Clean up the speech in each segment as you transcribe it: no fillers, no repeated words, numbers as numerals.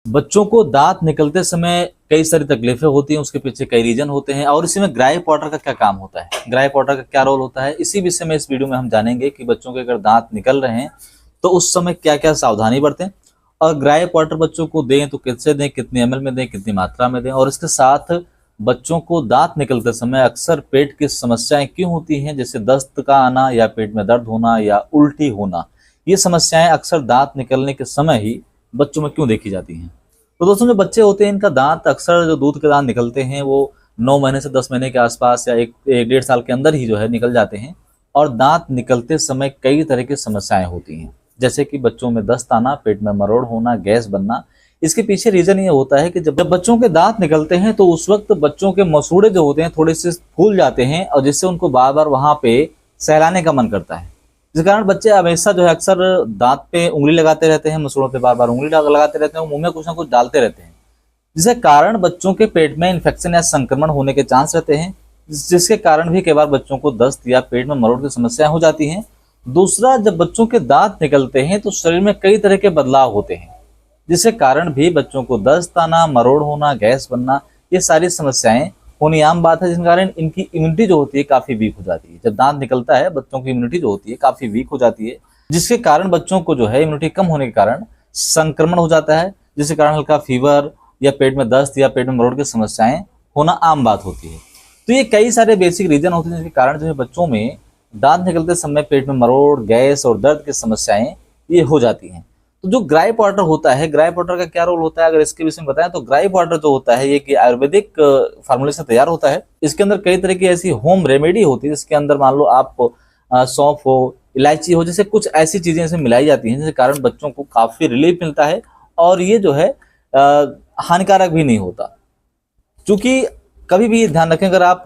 बच्चों को दांत निकलते समय कई सारी तकलीफें होती हैं, उसके पीछे कई रीजन होते हैं और इसी में ग्राई पॉटर का क्या काम होता है, ग्राई पॉटर का क्या रोल होता है, इसी विषय में इस वीडियो में हम जानेंगे कि बच्चों के अगर दांत निकल रहे हैं तो उस समय क्या क्या सावधानी बरतें और ग्राई पॉटर बच्चों को दें तो कैसे दें, कितने ml में दें, कितनी मात्रा में दें। और इसके साथ बच्चों को दांत निकलते समय अक्सर पेट की समस्याएं क्यों होती हैं, जैसे दस्त का आना या पेट में दर्द होना या उल्टी होना, ये समस्याएं अक्सर दांत निकलने के समय ही बच्चों में क्यों देखी जाती हैं। तो दोस्तों, जो बच्चे होते हैं इनका दांत अक्सर जो दूध के दांत निकलते हैं वो 9 महीने से 10 महीने के आसपास या एक डेढ़ साल के अंदर ही जो है निकल जाते हैं। और दांत निकलते समय कई तरह की समस्याएं होती हैं, जैसे कि बच्चों में दस्त आना, पेट में मरोड़ होना, गैस बनना। इसके पीछे रीजन ये होता है कि जब बच्चों के दांत निकलते हैं तो उस वक्त बच्चों के मसूड़े जो होते हैं थोड़े से फूल जाते हैं और जिससे उनको बार बार वहां पे सहलाने का मन करता है, जिस कारण बच्चे हमेशा जो है अक्सर दांत पे उंगली लगाते रहते हैं, मसूड़ों पे बार बार उंगली लगाते रहते हैं, मुंह में कुछ ना कुछ डालते रहते हैं, जिसके कारण बच्चों के पेट में इन्फेक्शन या संक्रमण होने के चांस रहते हैं, जिसके कारण भी कई बार बच्चों को दस्त या पेट में मरोड़ की समस्या हो जाती है। दूसरा, जब बच्चों के दांत निकलते हैं तो शरीर में कई तरह के बदलाव होते हैं, जिसके कारण भी बच्चों को दस्त आना, मरोड़ होना, गैस बनना, ये सारी समस्याएं होनी आम बात है, जिसके कारण इनकी इम्यूनिटी जो होती है काफी वीक हो जाती है। जब दांत निकलता है बच्चों की इम्यूनिटी जो होती है काफी वीक हो जाती है, जिसके कारण बच्चों को जो है इम्यूनिटी कम होने के कारण संक्रमण हो जाता है, जिसके कारण हल्का फीवर या पेट में दस्त या पेट में मरोड़ की समस्याएं होना आम बात होती है। तो ये कई सारे बेसिक रीजन होते हैं जिसके कारण जो है बच्चों में दांत निकलते समय पेट में मरोड़, गैस और दर्द की समस्याएं ये हो जाती हैं। तो जो ग्राई पॉटर होता है, ग्राई पॉटर का क्या रोल होता है, अगर इसके विषय में बताएं तो ग्राई पॉटर जो होता है ये कि आयुर्वेदिक फार्मूले से तैयार होता है। इसके अंदर कई तरह की ऐसी होम रेमेडी होती है, जिसके अंदर मान लो आप सौंफ हो, इलायची हो, जैसे कुछ ऐसी चीजें इसमें मिलाई जाती हैं जिसके कारण बच्चों को काफी रिलीफ मिलता है और ये जो है हानिकारक भी नहीं होता। क्योंकि कभी भी ध्यान रखें, अगर आप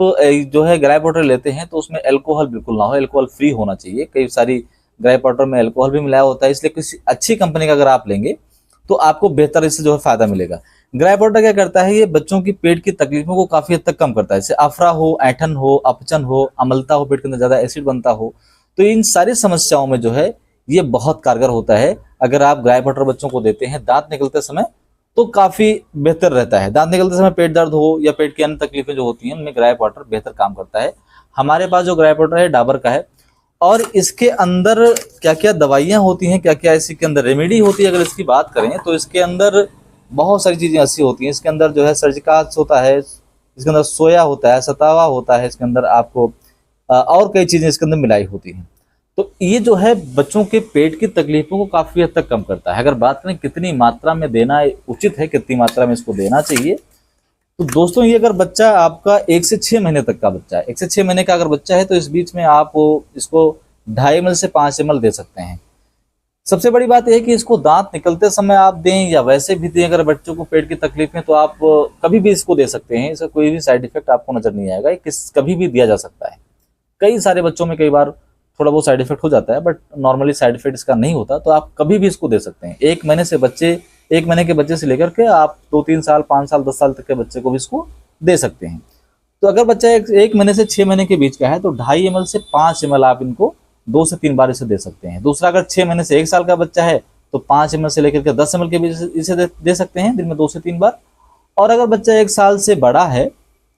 जो है ग्राई पॉटर लेते हैं तो उसमें अल्कोहल बिल्कुल ना हो, अल्कोहल फ्री होना चाहिए। कई सारी ग्राई पॉटर में अल्कोहल भी मिलाया होता है, इसलिए किसी अच्छी कंपनी का अगर आप लेंगे तो आपको बेहतर इससे जो है फायदा मिलेगा। ग्राई पॉटर क्या करता है, ये बच्चों की पेट की तकलीफों को काफी हद तक कम करता है, जैसे अफरा हो, ऐंठन हो, अपचन हो, अम्लता हो, पेट के अंदर ज्यादा एसिड बनता हो, तो इन सारी समस्याओं में जो है ये बहुत कारगर होता है। अगर आप ग्राई पॉटर बच्चों को देते हैं दांत निकलते समय तो काफी बेहतर रहता है। दांत निकलते समय पेट दर्द हो या पेट की अन्य तकलीफें जो होती हैं उनमें ग्राई पॉटर बेहतर काम करता है। हमारे पास जो ग्राई पॉटर है डाबर का है और इसके अंदर क्या क्या दवाइयां होती हैं, क्या क्या इसके अंदर रेमेडी होती है, अगर इसकी बात करें तो इसके अंदर बहुत सारी चीजें ऐसी होती हैं। इसके अंदर जो है सर्जिकास होता है, इसके अंदर सोया होता है, सतावा होता है, इसके अंदर आपको और कई चीजें इसके अंदर मिलाई होती हैं। तो ये जो है बच्चों के पेट की तकलीफों को काफी हद तक कम करता है। अगर बात करें कितनी मात्रा में देना उचित है, कितनी मात्रा में इसको देना चाहिए, तो दोस्तों ये अगर बच्चा आपका 1 से 6 महीने तक का बच्चा है, 1 से 6 महीने का अगर बच्चा है तो इस बीच में आप इसको 2.5 ml से 5 ml दे सकते हैं। सबसे बड़ी बात यह है कि इसको दांत निकलते समय आप दें या वैसे भी दें, अगर बच्चों को पेट की तकलीफ है तो आप कभी भी इसको दे सकते हैं, इसका कोई भी साइड इफेक्ट आपको नजर नहीं आएगा, कभी भी दिया जा सकता है। कई सारे बच्चों में कई बार थोड़ा बहुत साइड इफेक्ट हो जाता है, बट नॉर्मली साइड इफेक्ट इसका नहीं होता, तो आप कभी भी इसको दे सकते हैं। 1 महीने के बच्चे से लेकर के आप 2-3 साल, 5 साल, 10 साल तक के बच्चे को भी इसको दे सकते हैं। तो अगर बच्चा 1 महीने से 6 महीने के बीच का है तो 2.5 ml से 5 ml आप इनको 2 से 3 बार इसे दे सकते हैं। दूसरा, अगर 6 महीने से 1 साल का बच्चा है तो 5 ml से लेकर के 10 ml के बीच इसे दे सकते हैं दिन में 2 से 3 बार। और अगर बच्चा 1 साल से बड़ा है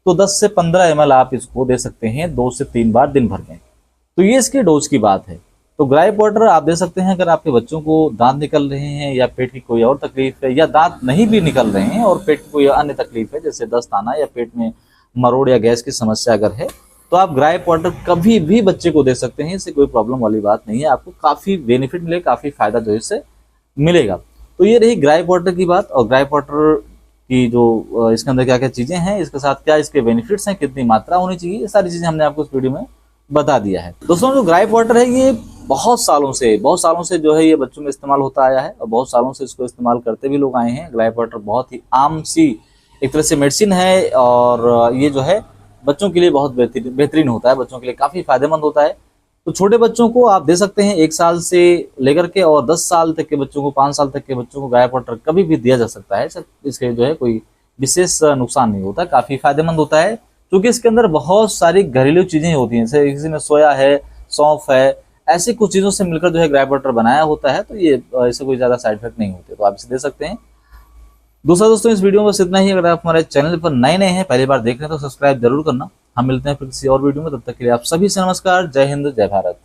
तो 10 से 15 ml आप इसको दे सकते हैं 2 से 3 बार दिन भर में। तो ये इसके डोज की बात है। तो ग्राई पॉटर आप दे सकते हैं अगर आपके बच्चों को दांत निकल रहे हैं या पेट की कोई और तकलीफ है, या दांत नहीं भी निकल रहे हैं और पेट की कोई अन्य तकलीफ है जैसे दस्त आना या पेट में मरोड़ या गैस की समस्या अगर है, तो आप ग्राई पॉटर कभी भी बच्चे को दे सकते हैं। इससे कोई प्रॉब्लम वाली बात नहीं है, आपको काफी बेनिफिट मिलेगा, काफी फायदा जो इससे मिलेगा। तो ये रही ग्राई पॉटर की बात। और ग्राई पॉटर की जो इसके अंदर क्या क्या चीजें हैं, इसके साथ क्या इसके बेनिफिट्स हैं, कितनी मात्रा होनी चाहिए, ये सारी चीजें हमने आपको इस वीडियो में बता दिया है। दोस्तों, जो ग्राई पॉटर है ये बहुत सालों से जो है ये बच्चों में इस्तेमाल होता आया है और बहुत सालों से इसको इस्तेमाल करते भी लोग आए हैं। ग्राई पॉटर बहुत ही आम सी एक तरह से मेडिसिन है और ये जो है बच्चों के लिए बहुत बेहतरीन होता है, बच्चों के लिए काफी फायदेमंद होता है। तो छोटे बच्चों को आप दे सकते हैं 1 साल से लेकर के, और 10 साल तक के बच्चों को, 5 साल तक के बच्चों को ग्राई पॉटर कभी भी दिया जा सकता है। इसके जो है कोई विशेष नुकसान नहीं होता, काफी फायदेमंद होता है, क्योंकि इसके अंदर बहुत सारी घरेलू चीजें होती हैं, जैसे किसी में सोया है, सौंफ है, ऐसी कुछ चीजों से मिलकर जो है ग्राई पॉटर बनाया होता है। तो ये इससे कोई ज्यादा साइड इफेक्ट नहीं होते, तो आप इसे दे सकते हैं। दूसरा दोस्तों, इस वीडियो में बस इतना ही। अगर आप हमारे चैनल पर नए नए हैं, पहली बार देख रहे हैं, तो सब्सक्राइब जरूर करना। हम मिलते हैं फिर किसी और वीडियो में, तब तक के लिए आप सभी से नमस्कार। जय हिंद, जय भारत।